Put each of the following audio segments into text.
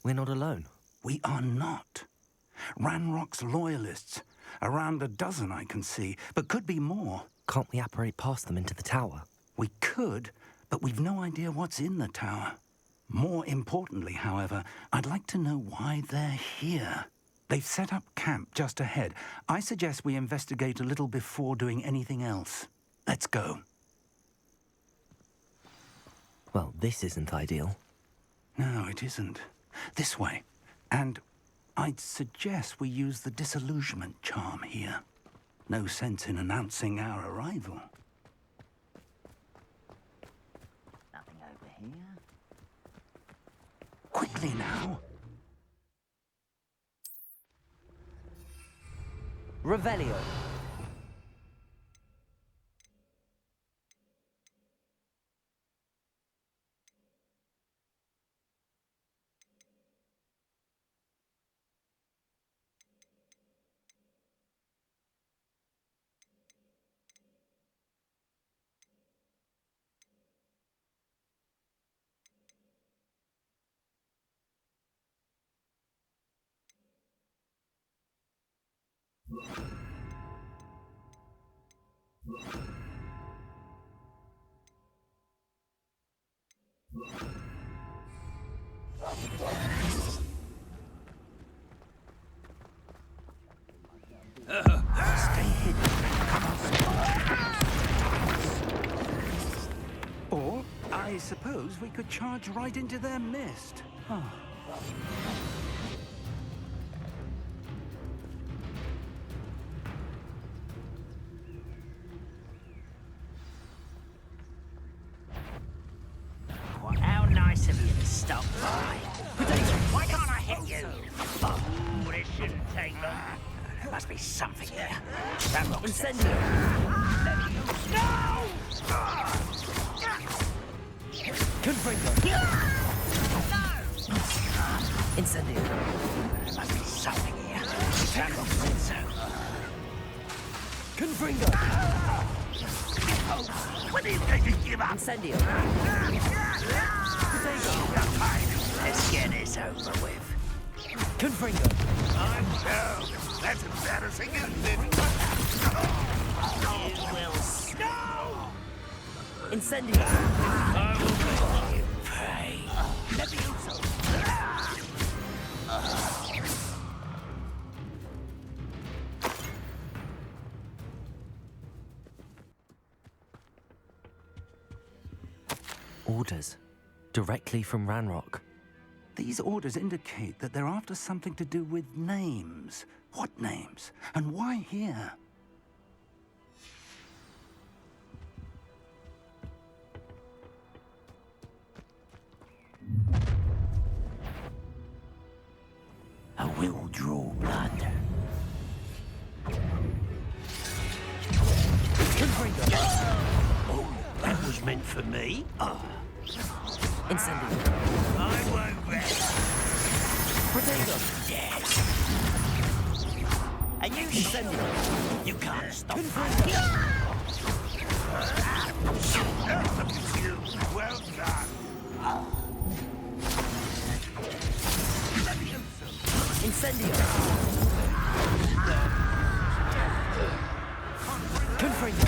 We're not alone. We are not. Ranrock's loyalists. Around a dozen I can see, but could be more. Can't we apparate past them into the tower? We could, but we've no idea what's in the tower. More importantly, however, I'd like to know why they're here. They've set up camp just ahead. I suggest we investigate a little before doing anything else. Let's go. Well, this isn't ideal. No, it isn't. This way. And I'd suggest we use the disillusionment charm here. No sense in announcing our arrival. Nothing over here. Quickly now. Revelio. Stay hidden. Or, I suppose we could charge right into their mist. Well, how nice of you to stop by. Why can't I hit you? Oh, this shouldn't take long. There must be something here. That looks Incendio. No! Confringo. No! Incendio. There must be something here. That looks said so. Confringo. Oh, when are you going to give up? Incendio. Let's get this over with. Confringo. That's embarrassing, isn't it? You will snow! Incendio. I will make you pay. Let me do so. Orders. Directly from Ranrock. These orders indicate that they're after something to do with names. What names? And why here? I will draw blood. Oh, that was meant for me? Incendio. I won't rest. Protego. Yes. And you Incendio. You can't stop. You. Well done. Incendio. Confringo.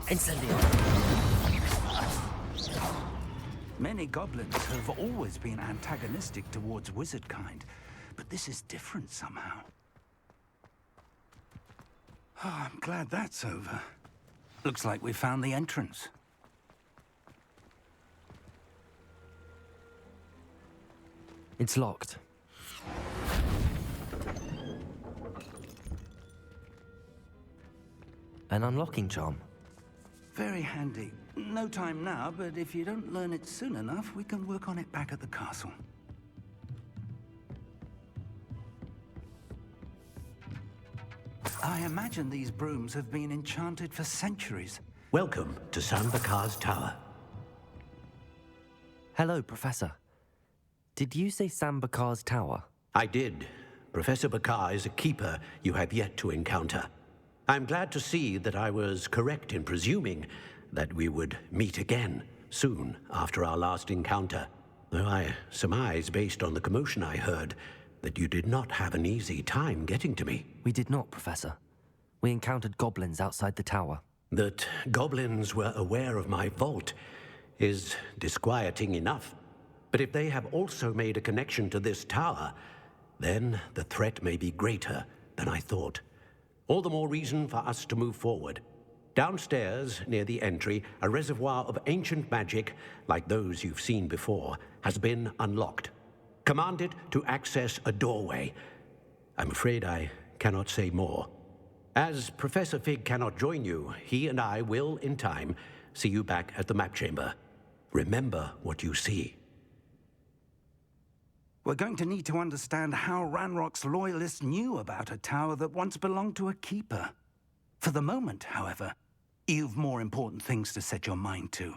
Incendio. Many goblins have always been antagonistic towards wizard kind, but this is different somehow. Oh, I'm glad that's over. Looks like we found the entrance. It's locked. An unlocking charm. Very handy. No time now, but if you don't learn it soon enough, we can work on it back at the castle. I imagine these brooms have been enchanted for centuries. Welcome to San Bakar's Tower. Hello, Professor. Did you say Sam Bakar's tower? I did. Professor Bakar is a keeper you have yet to encounter. I'm glad to see that I was correct in presuming that we would meet again soon after our last encounter. though I surmise, based on the commotion I heard, that you did not have an easy time getting to me. We did not, Professor. We encountered goblins outside the tower. That goblins were aware of my vault is disquieting enough. But if they have also made a connection to this tower, then the threat may be greater than I thought. All the more reason for us to move forward. Downstairs, near the entry, a reservoir of ancient magic, like those you've seen before, has been unlocked. Command it to access a doorway. I'm afraid I cannot say more. As Professor Fig cannot join you, he and I will, in time, see you back at the map chamber. Remember what you see. We're going to need to understand how Ranrock's loyalists knew about a tower that once belonged to a keeper. For the moment, however, you've more important things to set your mind to.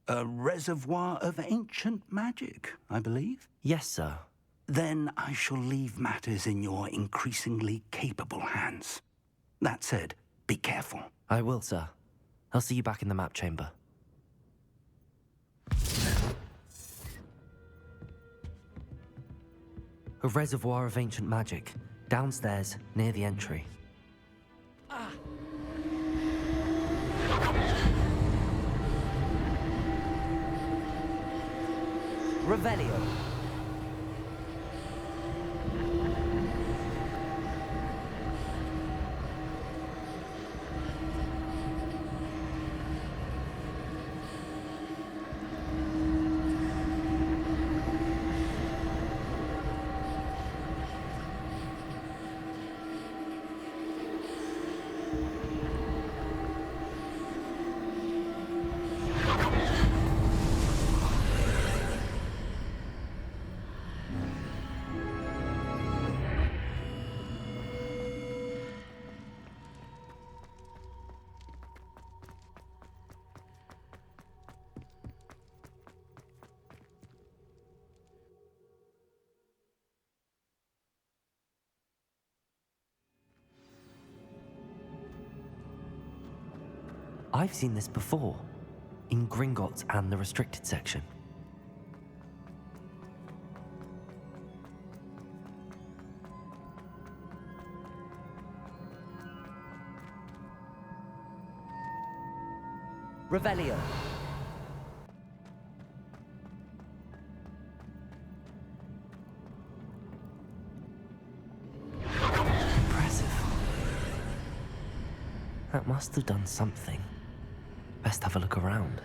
A reservoir of ancient magic, I believe? Yes, sir. Then I shall leave matters in your increasingly capable hands. That said, be careful. I will, sir. I'll see you back in the map chamber. A reservoir of ancient magic, downstairs, near the entry. Revelio. I've seen this before, in Gringotts and the restricted section. Revelio. Impressive. That must have done something. Best have a look around.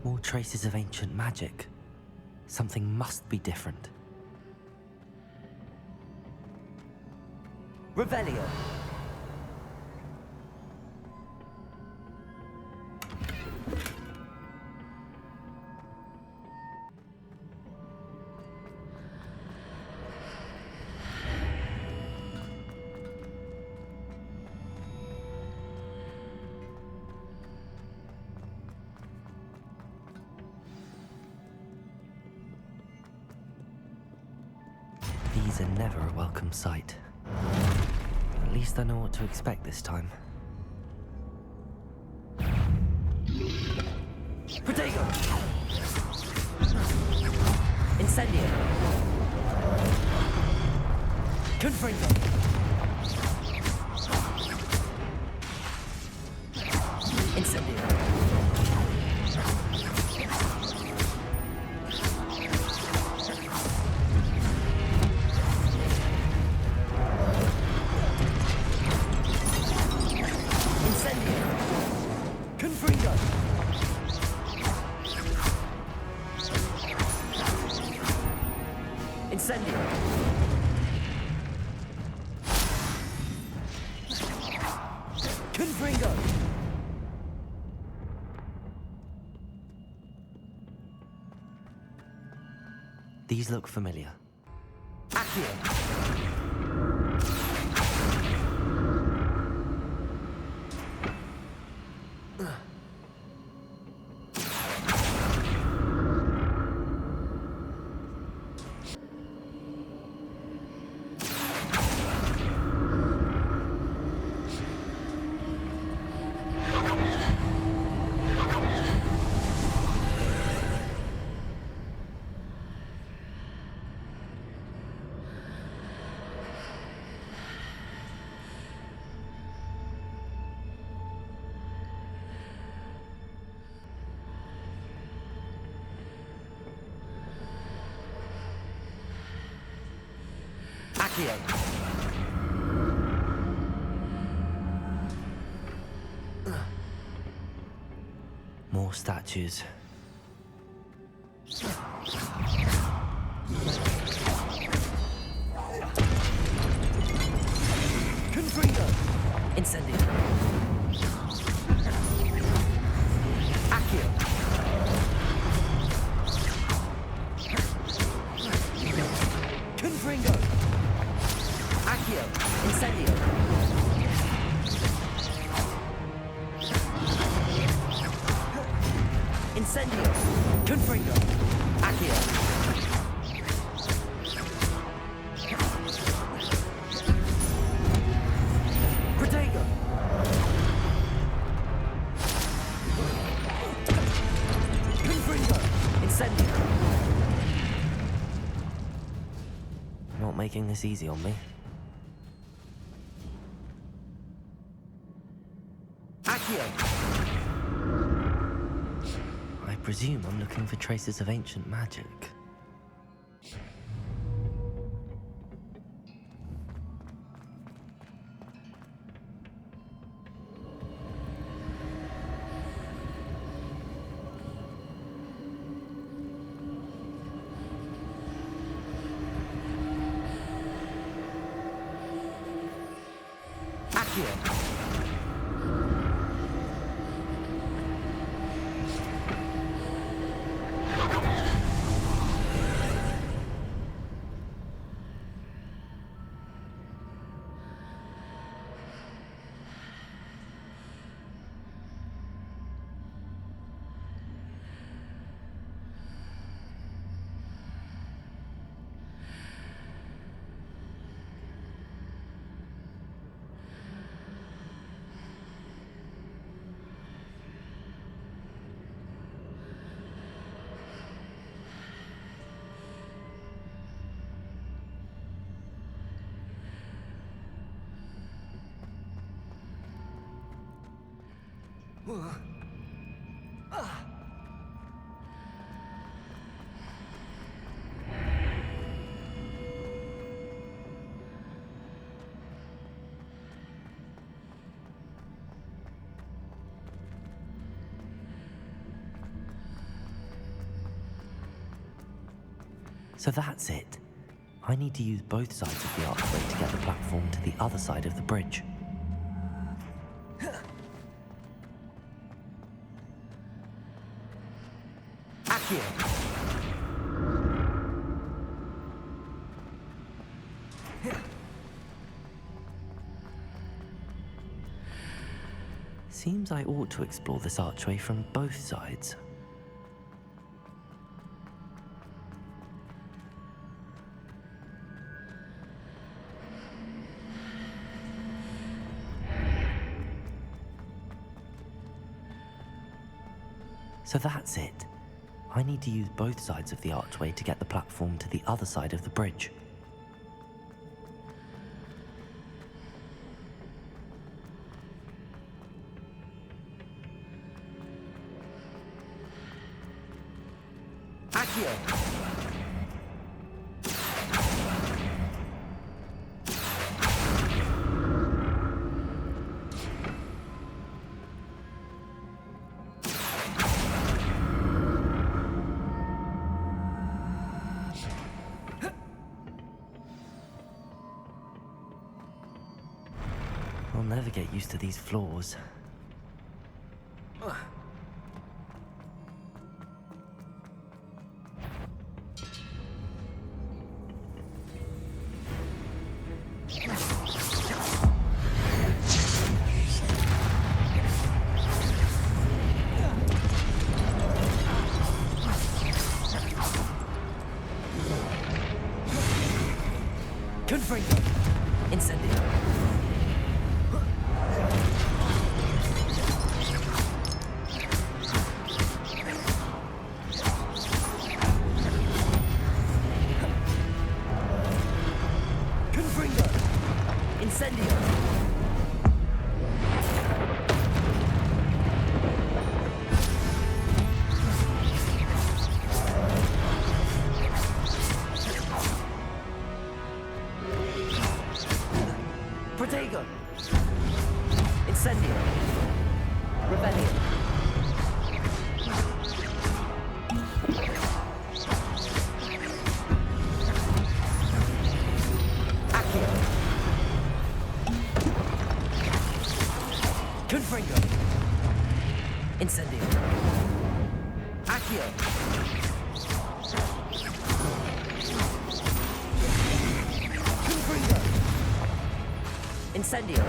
More traces of ancient magic. Something must be different. Revelio. These are never a welcome sight. At least I know what to expect this time. Protego! Incendio! Confringo! Incendio! Incendio! Confringo! These look familiar. Accio! Accio! More statues. Confringo! Incendio. Accio! Confringo! Accio! Incendio. Incendio! Confringo! Accio! Protego! Confringo! Incendio. Not making this easy on me. Accio! I presume I'm looking for traces of ancient magic. Accio! So that's it. I need to use both sides of the archway to get the platform to the other side of the bridge. Accio! Seems I ought to explore this archway from both sides. So that's it. I need to use both sides of the archway to get the platform to the other side of the bridge. Accio! I'll never get used to these floors. Confringo. Incendio. Confringo. Incendio. Protego. Incendio. Rebellion. Accio. Confringo. Incendio. Accio. Confringo. Incendio.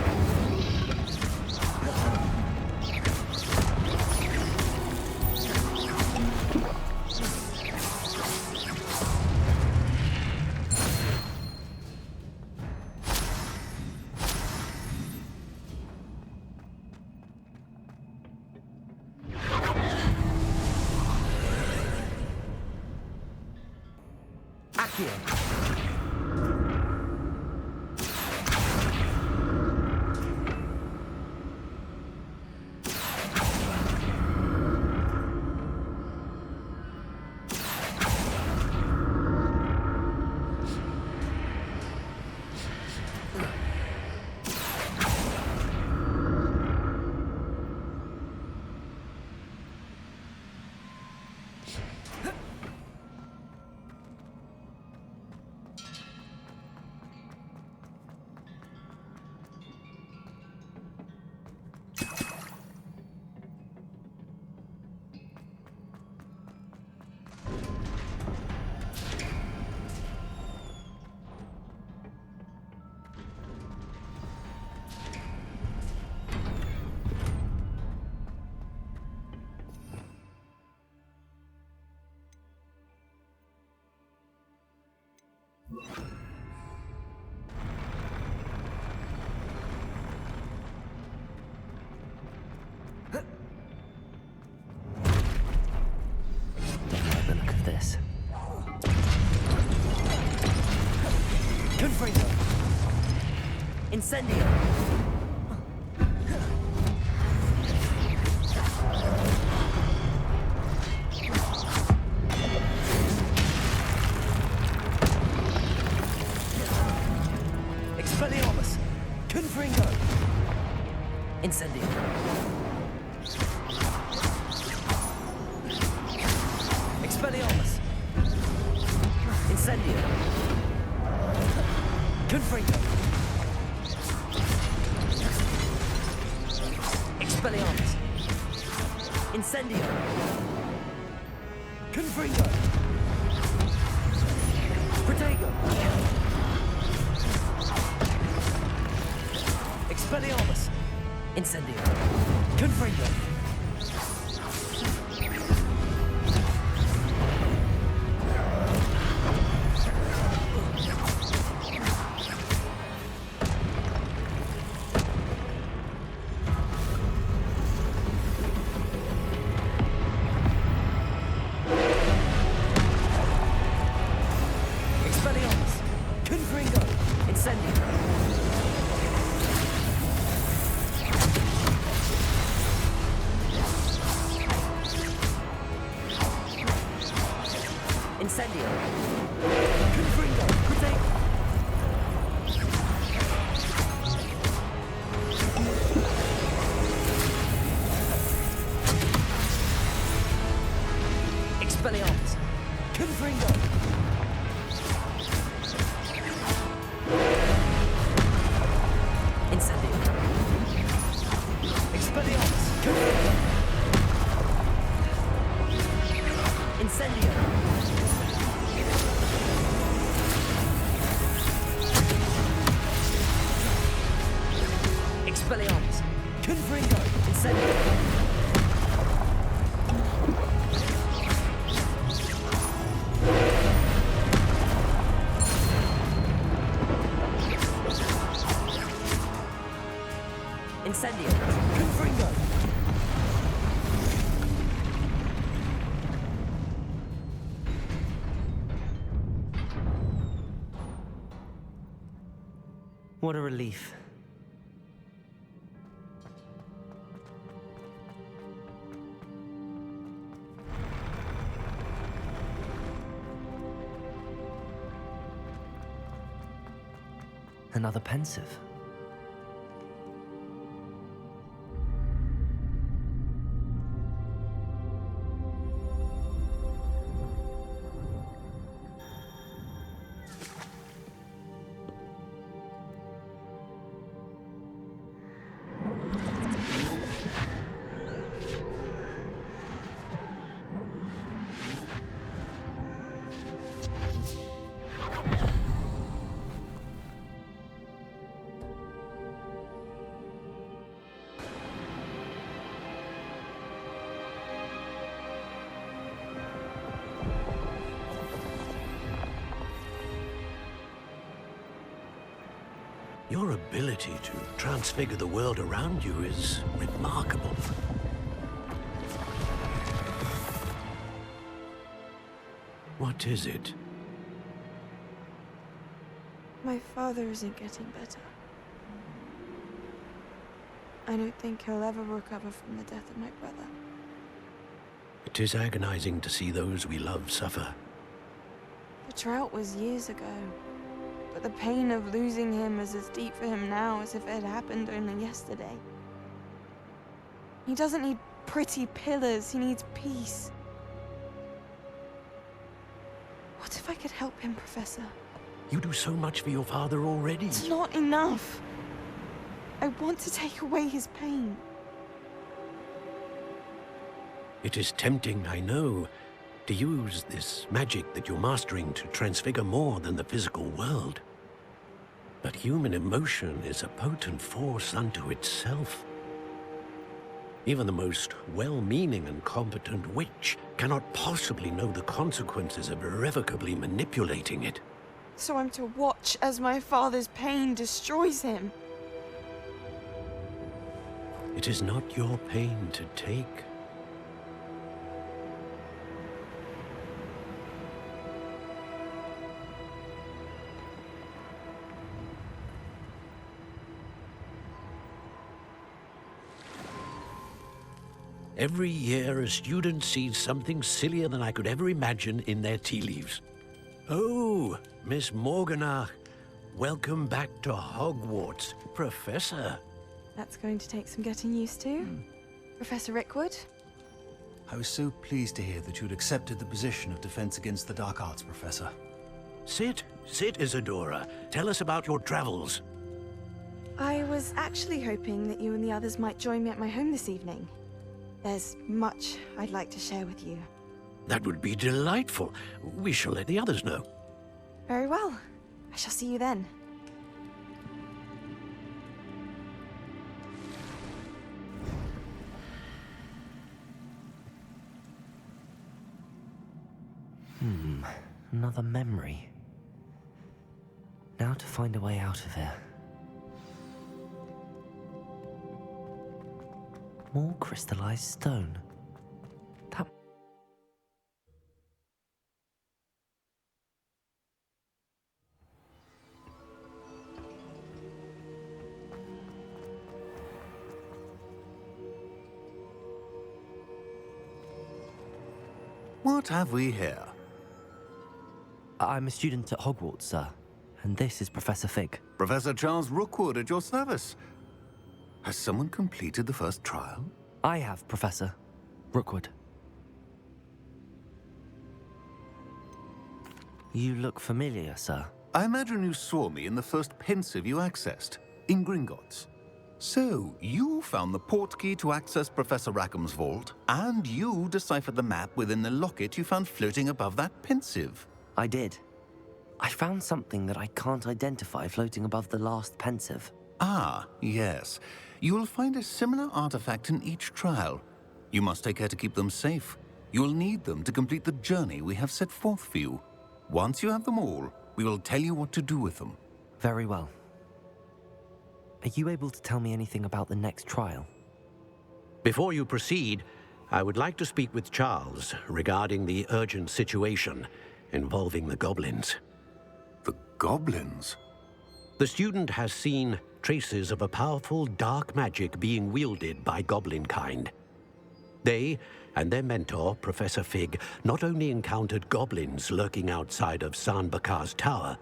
Accio. Don't like the look of this. Confringo. Incendio. Expelliarmus. Confringo. Incendio. Expelliarmus. Incendio. Confringo. Expelliarmus. Incendio. Confringo. Protego. Expelliarmus. Incendio. Confringo. Expelliarmus. Confringo. Incendio. Incendio. Confringo. Protego. Expelliarmus. Confringo. Incendio. Expelliarmus. Confringo. Incendio. Expelliarmus. Confringo. Incendio. What a relief. Another pensive. Your ability to transfigure the world around you is remarkable. What is it? My father isn't getting better. I don't think he'll ever recover from the death of my brother. It is agonizing to see those we love suffer. The drought was years ago, but the pain of losing him is as deep for him now as if it had happened only yesterday. He doesn't need pretty pillars, he needs peace. What if I could help him, Professor? You do so much for your father already. It's not enough. I want to take away his pain. It is tempting, I know, to use this magic that you're mastering to transfigure more than the physical world. But human emotion is a potent force unto itself. Even the most well-meaning and competent witch cannot possibly know the consequences of irrevocably manipulating it. So I'm to watch as my father's pain destroys him. It is not your pain to take. Every year, a student sees something sillier than I could ever imagine in their tea leaves. Oh, Miss Morganach, welcome back to Hogwarts, Professor. That's going to take some getting used to. Professor Rickwood? I was so pleased to hear that you'd accepted the position of Defense Against the Dark Arts, Professor. Sit, Isadora. Tell us about your travels. I was actually hoping that you and the others might join me at my home this evening. There's much I'd like to share with you. That would be delightful. We shall let the others know. Very well. I shall see you then. Another memory. Now to find a way out of here. More crystallized stone. That... What have we here? I'm a student at Hogwarts, sir. And this is Professor Fig. Professor Charles Rookwood at your service. Has someone completed the first trial? I have, Professor Rookwood. You look familiar, sir. I imagine you saw me in the first pensive you accessed, in Gringotts. So, you found the portkey to access Professor Rackham's vault, and you deciphered the map within the locket you found floating above that pensive. I did. I found something that I can't identify floating above the last pensive. Ah, yes. You will find a similar artifact in each trial. You must take care to keep them safe. You will need them to complete the journey we have set forth for you. Once you have them all, we will tell you what to do with them. Very well. Are you able to tell me anything about the next trial? Before you proceed, I would like to speak with Charles regarding the urgent situation involving the goblins. The goblins? The student has seen traces of a powerful dark magic being wielded by goblin kind. They and their mentor, Professor Fig, not only encountered goblins lurking outside of San Bakar's tower,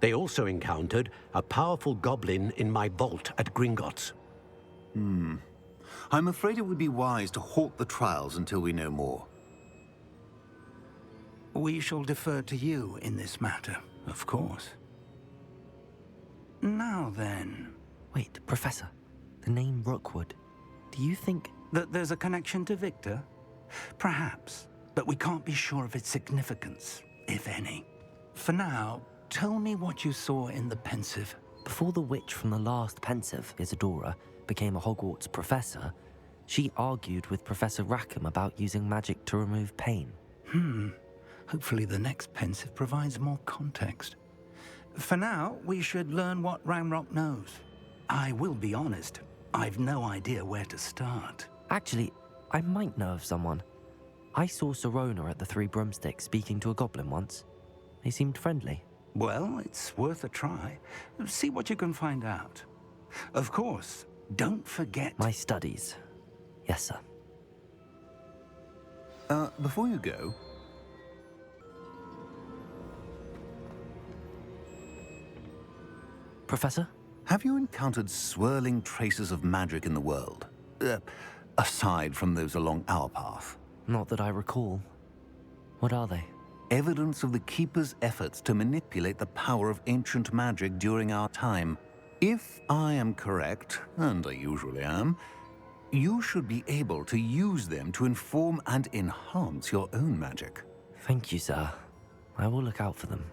they also encountered a powerful goblin in my vault at Gringotts. I'm afraid it would be wise to halt the trials until we know more. We shall defer to you in this matter, of course. Now then, Wait, Professor. The name Rookwood. Do you think... that there's a connection to Victor? Perhaps, but we can't be sure of its significance, if any. For now, tell me what you saw in the Pensive. Before the witch from the last Pensive, Isadora, became a Hogwarts professor, she argued with Professor Rackham about using magic to remove pain. Hopefully the next Pensive provides more context. For now, we should learn what Ramrock knows. I will be honest, I've no idea where to start. Actually, I might know of someone. I saw Serona at the Three Broomsticks speaking to a goblin once. They seemed friendly. Well, it's worth a try. See what you can find out. Of course, don't forget... My studies. Yes, sir. Before you go, Professor? have you encountered swirling traces of magic in the world? Aside from those along our path. Not that I recall. What are they? Evidence of the Keeper's efforts to manipulate the power of ancient magic during our time. If I am correct, and I usually am, you should be able to use them to inform and enhance your own magic. Thank you, sir. I will look out for them.